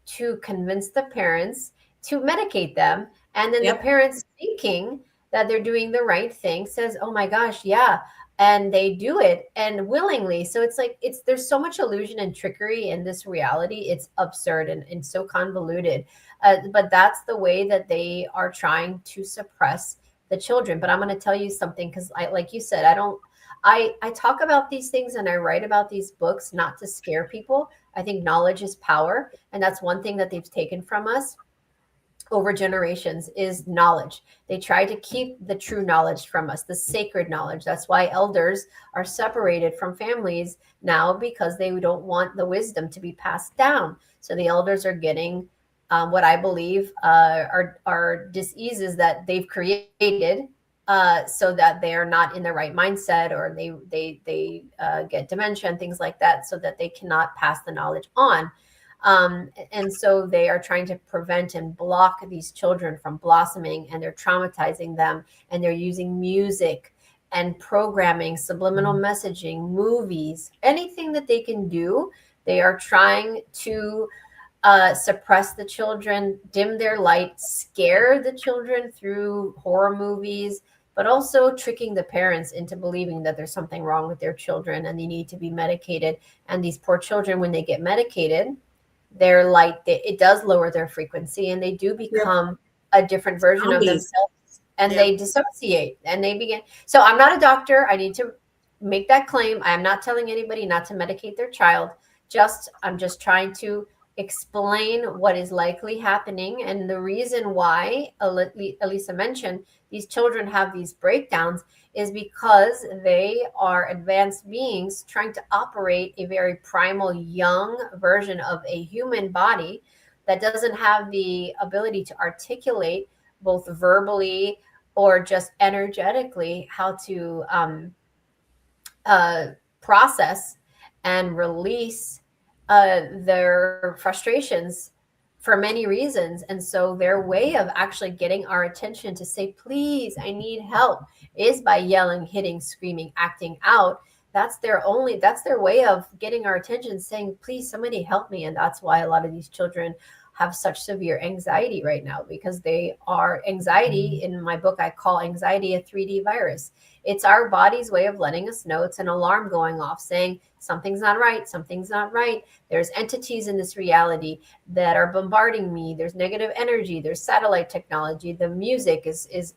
to convince the parents to medicate them. And then the parents, thinking that they're doing the right thing, says, oh my gosh, yeah. And they do it, and willingly. So it's like, there's so much illusion and trickery in this reality. It's absurd and so convoluted. But that's the way that they are trying to suppress the children. But I'm going to tell you something, because like you said, I talk about these things and I write about these books not to scare people. I think knowledge is power. And that's one thing that they've taken from us over generations, is knowledge. They try to keep the true knowledge from us, the sacred knowledge. That's why elders are separated from families now, because they don't want the wisdom to be passed down. So the elders are getting what I believe are diseases that they've created, so that they are not in the right mindset, or they get dementia and things like that, so that they cannot pass the knowledge on. And so they are trying to prevent and block these children from blossoming, and they're traumatizing them, and they're using music and programming, subliminal messaging, movies, anything that they can do. They are trying to suppress the children, dim their light, scare the children through horror movies, but also tricking the parents into believing that there's something wrong with their children and they need to be medicated. And these poor children, when they get medicated, their light, it does lower their frequency, and they do become a different version of themselves, and they dissociate and they begin. So I'm not a doctor. I need to make that claim. I am not telling anybody not to medicate their child. I'm just trying to explain what is likely happening. And the reason why Elisa mentioned these children have these breakdowns is because they are advanced beings trying to operate a very primal young version of a human body that doesn't have the ability to articulate both verbally or just energetically how to process and release their frustrations for many reasons. And so their way of actually getting our attention to say, please, I need help, is by yelling, hitting, screaming, acting out. That's their way of getting our attention, saying, please, somebody help me. And that's why a lot of these children have such severe anxiety right now, because they are anxiety. In my book, I call anxiety a 3D virus. It's our body's way of letting us know it's an alarm going off saying something's not right. Something's not right. There's entities in this reality that are bombarding me. There's negative energy. There's satellite technology. The music is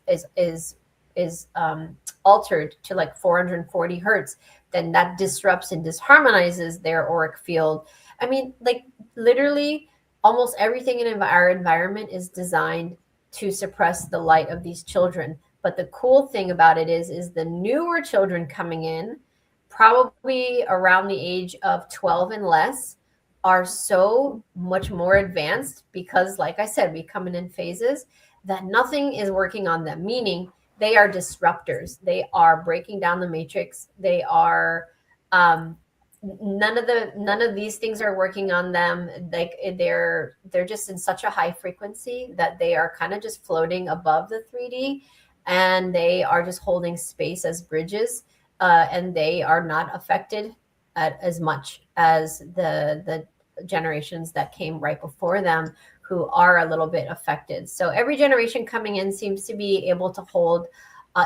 altered to like 440 hertz. Then that disrupts and disharmonizes their auric field. I mean, like literally almost everything in our environment is designed to suppress the light of these children. But the cool thing about it is the newer children coming in, probably around the age of 12 and less, are so much more advanced because, like I said, we come in phases that nothing is working on them, meaning they are disruptors. They are breaking down the matrix. They are none of these things are working on them. Like they're just in such a high frequency that they are kind of just floating above the 3D, and they are just holding space as bridges, and they are not affected as much as the generations that came right before them, who are a little bit affected. So every generation coming in seems to be able to hold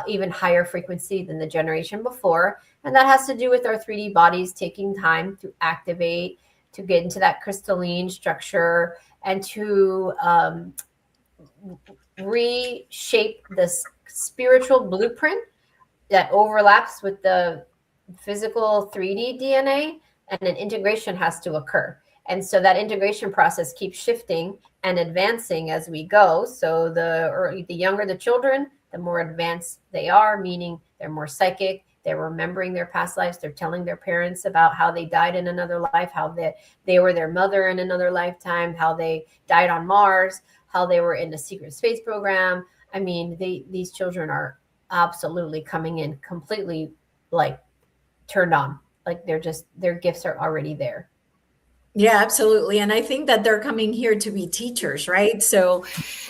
even higher frequency than the generation before. And that has to do with our 3D bodies taking time to activate, to get into that crystalline structure, and to reshape this spiritual blueprint that overlaps with the physical 3D DNA, and an integration has to occur. And so that integration process keeps shifting and advancing as we go. So the younger the children, the more advanced they are, meaning they're more psychic, they're remembering their past lives, they're telling their parents about how they died in another life, how they were their mother in another lifetime, how they died on Mars, how they were in a secret space program. I mean, these children are absolutely coming in completely like turned on. Like their gifts are already there. Yeah, absolutely. And I think that they're coming here to be teachers, right? So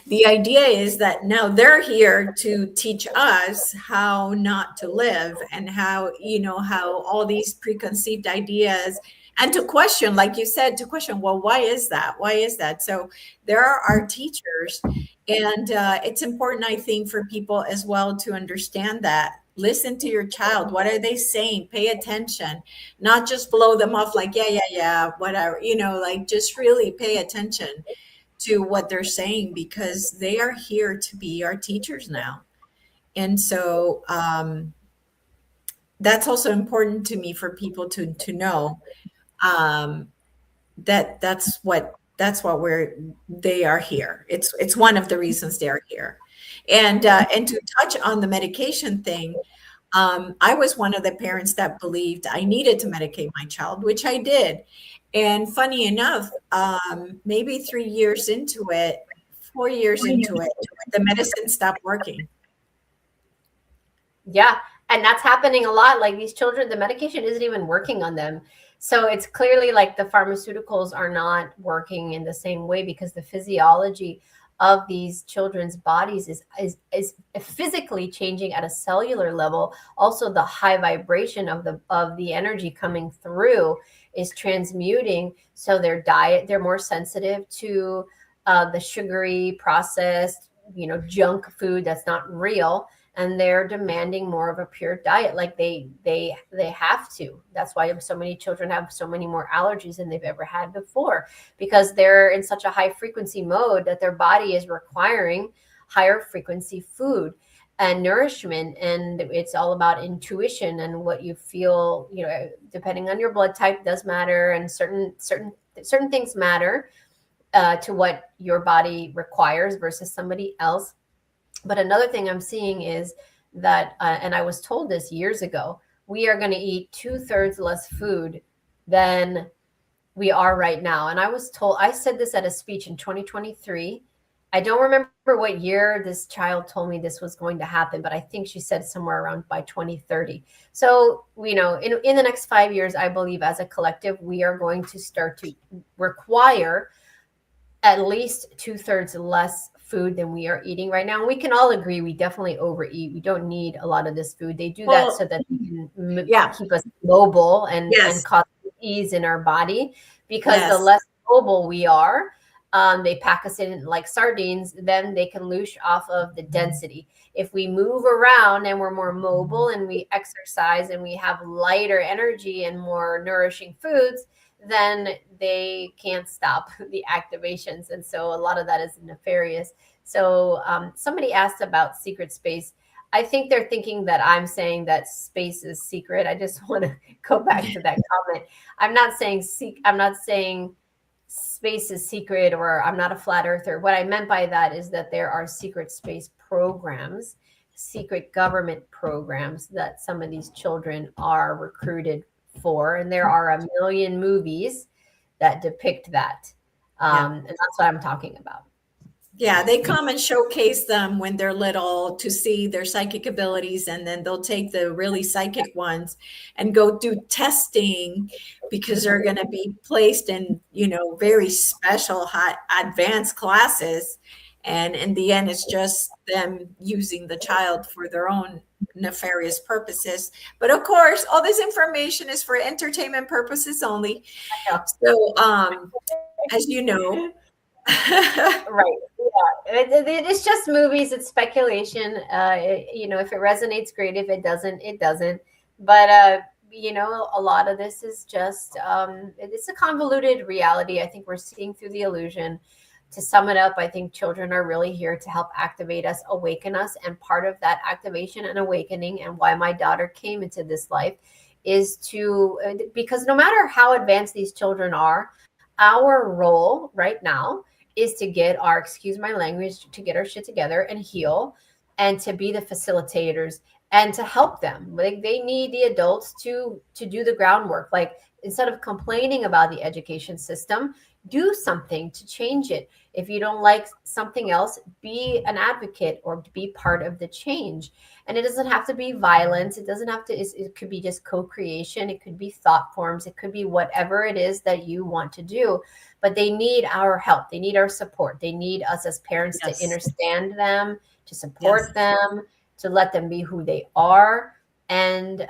the idea is that now they're here to teach us how not to live, and how all these preconceived ideas, and to question, like you said, well, why is that? Why is that? So there are our teachers. And it's important, I think, for people as well to understand that. Listen to your child. What are they saying? Pay attention, not just blow them off like, yeah, whatever, like just really pay attention to what they're saying, because they are here to be our teachers now. And so that's also important to me for people to know that that's what they are here. It's one of the reasons they are here. And to touch on the medication thing, I was one of the parents that believed I needed to medicate my child, which I did. And funny enough, maybe 4 years into it, the medicine stopped working. Yeah. And that's happening a lot. Like these children, the medication isn't even working on them. So it's clearly like the pharmaceuticals are not working in the same way, because the physiology of these children's bodies is physically changing at a cellular level. Also, the high vibration of the energy coming through is transmuting. So their diet, they're more sensitive to the sugary, processed, junk food that's not real, and they're demanding more of a pure diet. Like they have to. That's why so many children have so many more allergies than they've ever had before, because they're in such a high frequency mode that their body is requiring higher frequency food and nourishment. And it's all about intuition and what you feel, depending on your blood type does matter, and certain things matter to what your body requires versus somebody else. But another thing I'm seeing is that, and I was told this years ago, we are going to eat 2/3 less food than we are right now. And I said this at a speech in 2023. I don't remember what year this child told me this was going to happen, but I think she said somewhere around by 2030. So, in the next 5 years, I believe as a collective, we are going to start to require at least 2/3 less food than we are eating right now. And we can all agree we definitely overeat. We don't need a lot of this food. They do that so that they can keep us mobile and cause ease in our body, because the less mobile we are, they pack us in like sardines, then they can loosh off of the density. If we move around and we're more mobile and we exercise and we have lighter energy and more nourishing foods, then they can't stop the activations. And so a lot of that is nefarious. So somebody asked about secret space. I think they're thinking that I'm saying that space is secret. I just want to go back to that comment. I'm not saying space is secret, or I'm not a flat earther. What I meant by that is that there are secret space programs, secret government programs that some of these children are recruited for. And there are a million movies that depict that. And that's what I'm talking about. Yeah, they come and showcase them when they're little to see their psychic abilities, and then they'll take the really psychic ones and go do testing, because they're going to be placed in, very special, high advanced classes. And in the end, it's just them using the child for their own nefarious purposes. But of course, all this information is for entertainment purposes only. So, as you know, right. Yeah. It's just movies. It's speculation. If it resonates, great. If it doesn't, it doesn't. But, a lot of this is just, it's a convoluted reality. I think we're seeing through the illusion. To sum it up, I think children are really here to help activate us, awaken us. And part of that activation and awakening, and why my daughter came into this life, is because no matter how advanced these children are, our role right now is to get our, excuse my language, to get our shit together and heal, and to be the facilitators and to help them. Like, they need the adults to do the groundwork. Like, instead of complaining about the education system, do something to change it. If you don't like something else, be an advocate or be part of the change. And it doesn't have to be violence. It doesn't have to, it could be just co-creation. It could be thought forms. It could be whatever it is that you want to do. But they need our help. They need our support. They need us as parents to understand them, to support them, to let them be who they are. And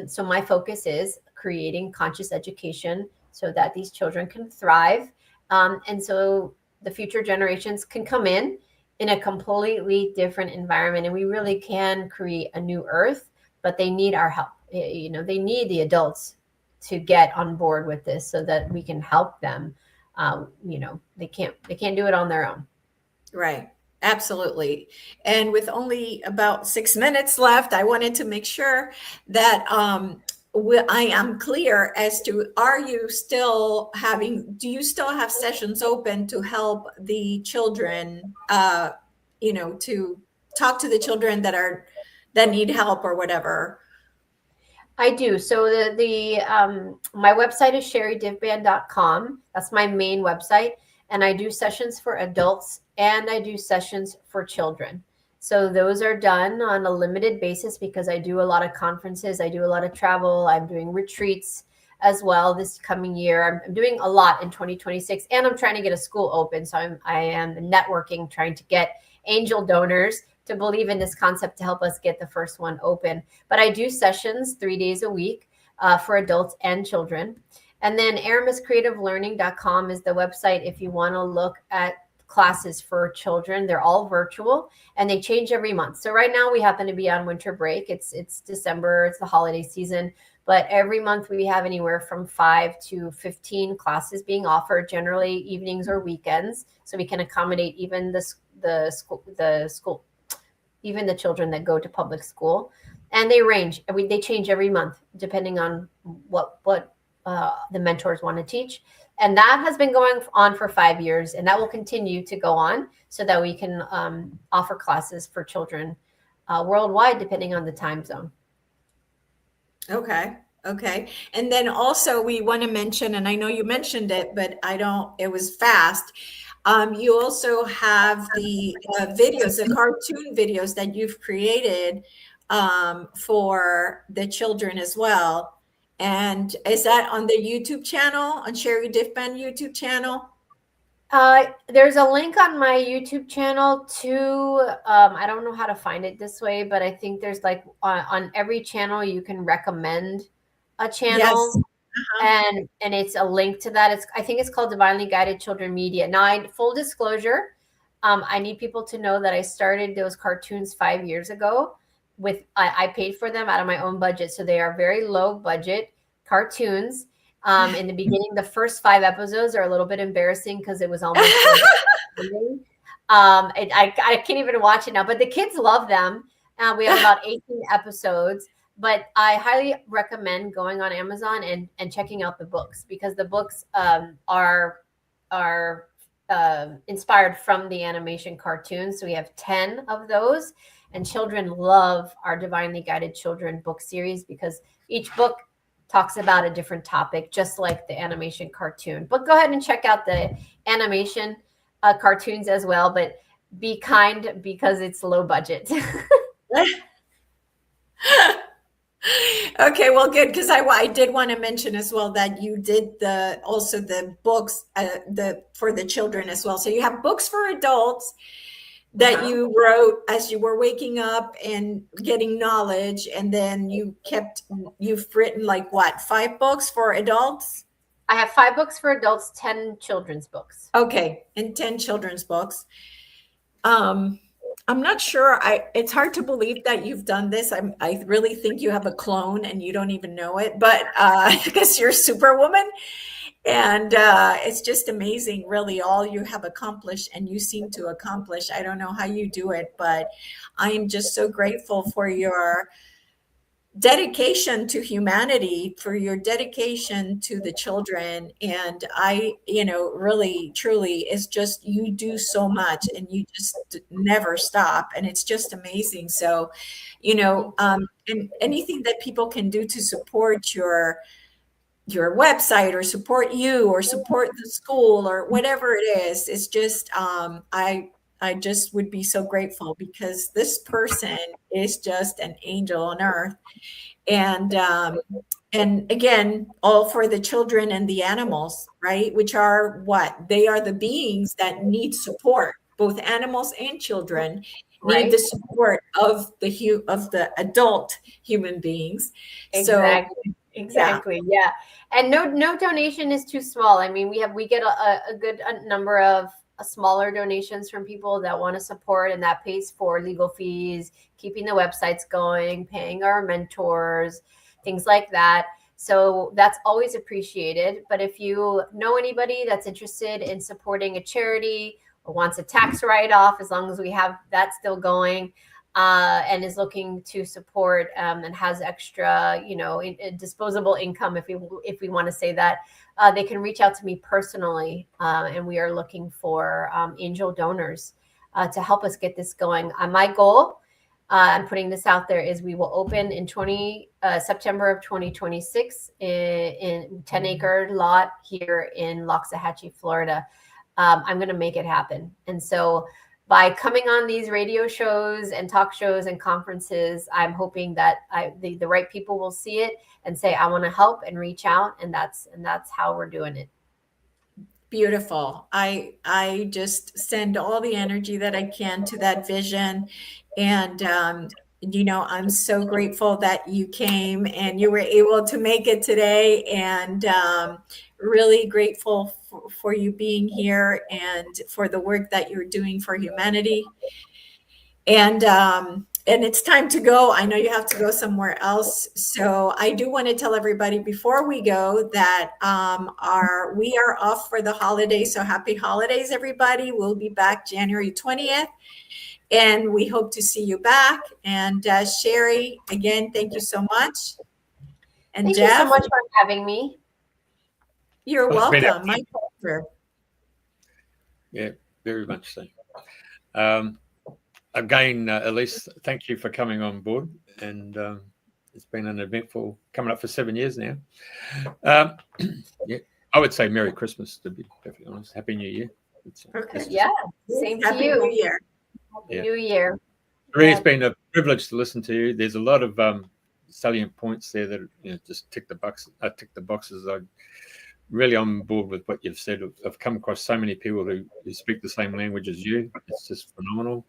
so my focus is creating conscious education so that these children can thrive. And so the future generations can come in a completely different environment, and we really can create a new earth, but they need our help. They need the adults to get on board with this so that we can help them. They can't do it on their own. Right. Absolutely. And with only about 6 minutes left, I wanted to make sure that I am clear as to, do you still have sessions open to help the children, to talk to the children that need help or whatever? I do. So my website is sherridivband.com. That's my main website. And I do sessions for adults and I do sessions for children. So those are done on a limited basis because I do a lot of conferences. I do a lot of travel. I'm doing retreats. as well this coming year. I'm doing a lot in 2026, and I'm trying to get a school open. So I am networking, trying to get angel donors to believe in this concept to help us get the first one open. But I do sessions 3 days a week for adults and children. And then aramiscreativelearning.com is the website if you want to look at classes for children. They're all virtual and they change every month. So right now we happen to be on winter break. It's December, it's the holiday season, but every month we have anywhere from 5 to 15 classes being offered, generally evenings or weekends. So we can accommodate even the school, even the children that go to public school. And they range, they change every month depending on what the mentors want to teach. And that has been going on for 5 years, and that will continue to go on so that we can offer classes for children worldwide, depending on the time zone. Okay. And then also we want to mention, and I know you mentioned it, but it was fast. You also have the videos, the cartoon videos that you've created for the children as well. And is that on the YouTube channel, on Sherri Divband YouTube channel? There's a link on my YouTube channel to, I don't know how to find it this way, but I think there's like on every channel you can recommend a channel. Yes. And it's a link to that. I think it's called Divinely Guided Children Media. Now, full disclosure, I need people to know that I started those cartoons 5 years ago. I paid for them out of my own budget, so they are very low budget cartoons. In the beginning, the first 5 episodes are a little bit embarrassing because it was almost I can't even watch it now, but the kids love them. We have about 18 episodes, but I highly recommend going on Amazon and checking out the books, because the books are inspired from the animation cartoons. So we have 10 of those. And children love our Divinely Guided Children book series because each book talks about a different topic, just like the animation cartoon. But go ahead and check out the animation cartoons as well, but be kind because it's low budget. Okay, well, good, because I did want to mention as well that you did also the books for the children as well. So you have books for adults that you wrote as you were waking up and getting knowledge, and then you've written like what, 5 books for adults? I have 5 books for adults, 10 children's books. Okay, and 10 children's books. I'm not sure. It's hard to believe that you've done this. I really think you have a clone and you don't even know it, but because you're Superwoman. And it's just amazing, really, all you have accomplished and you seem to accomplish. I don't know how you do it, but I am just so grateful for your dedication to humanity, for your dedication to the children. And really, truly, it's just, you do so much and you just never stop. And it's just amazing. So, and anything that people can do to support your website or support you or support the school or whatever it is, it's just, I just would be so grateful, because this person is just an angel on earth. And again, all for the children and the animals, right? Which are what? They are the beings that need support. Both animals and children need the support of the adult human beings. Exactly. Yeah. And no donation is too small. I mean, we get a good number of smaller donations from people that want to support, and that pays for legal fees, keeping the websites going, paying our mentors, things like that. So that's always appreciated. But if you know anybody that's interested in supporting a charity or wants a tax write-off, as long as we have that still going, and is looking to support and has extra, disposable income, if we want to say that, they can reach out to me personally, and we are looking for angel donors to help us get this going. My goal, I'm putting this out there, is we will open in September of 2026 in 10-acre lot here in Loxahatchee, Florida. I'm going to make it happen, and so by coming on these radio shows and talk shows and conferences, I'm hoping that the right people will see it and say, I want to help and reach out. And that's how we're doing it. Beautiful. I just send all the energy that I can to that vision. And, I'm so grateful that you came and you were able to make it today, and really grateful for you being here and for the work that you're doing for humanity. And it's time to go. I know you have to go somewhere else. So I do want to tell everybody before we go that we are off for the holidays. So happy holidays, everybody. We'll be back January 20th. And we hope to see you back. And Sherri, again, thank you so much. And thank Jeff, you so much for having me. You're welcome. My pleasure. Yeah, very much so. Again, Elise, thank you for coming on board. And it's been an eventful, coming up for 7 years now. Yeah, I would say Merry Christmas, to be perfectly honest. Happy New Year. Okay. Yeah, same to Happy you. New Year. Happy New Year. It's been a privilege to listen to you. There's a lot of salient points there that just tick the boxes. I'm really on board with what you've said. I've come across so many people who speak the same language as you. It's just phenomenal.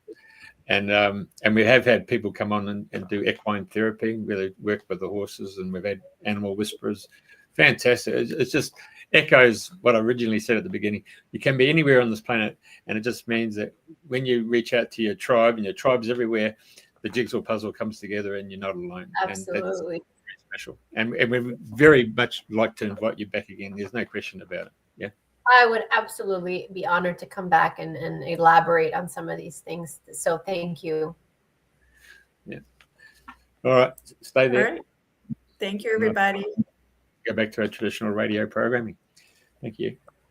And we have had people come on and do equine therapy, where they work with the horses, and we've had animal whisperers. Fantastic. It just echoes what I originally said at the beginning. You can be anywhere on this planet, and it just means that when you reach out to your tribe, and your tribe's everywhere, the jigsaw puzzle comes together and you're not alone. Absolutely. And that's very special. And we very much like to invite you back again. There's no question about it. Yeah. I would absolutely be honored to come back and elaborate on some of these things. So thank you. Yeah. All right. Stay there. All right. Thank you, everybody. Go back to our traditional radio programming. Thank you.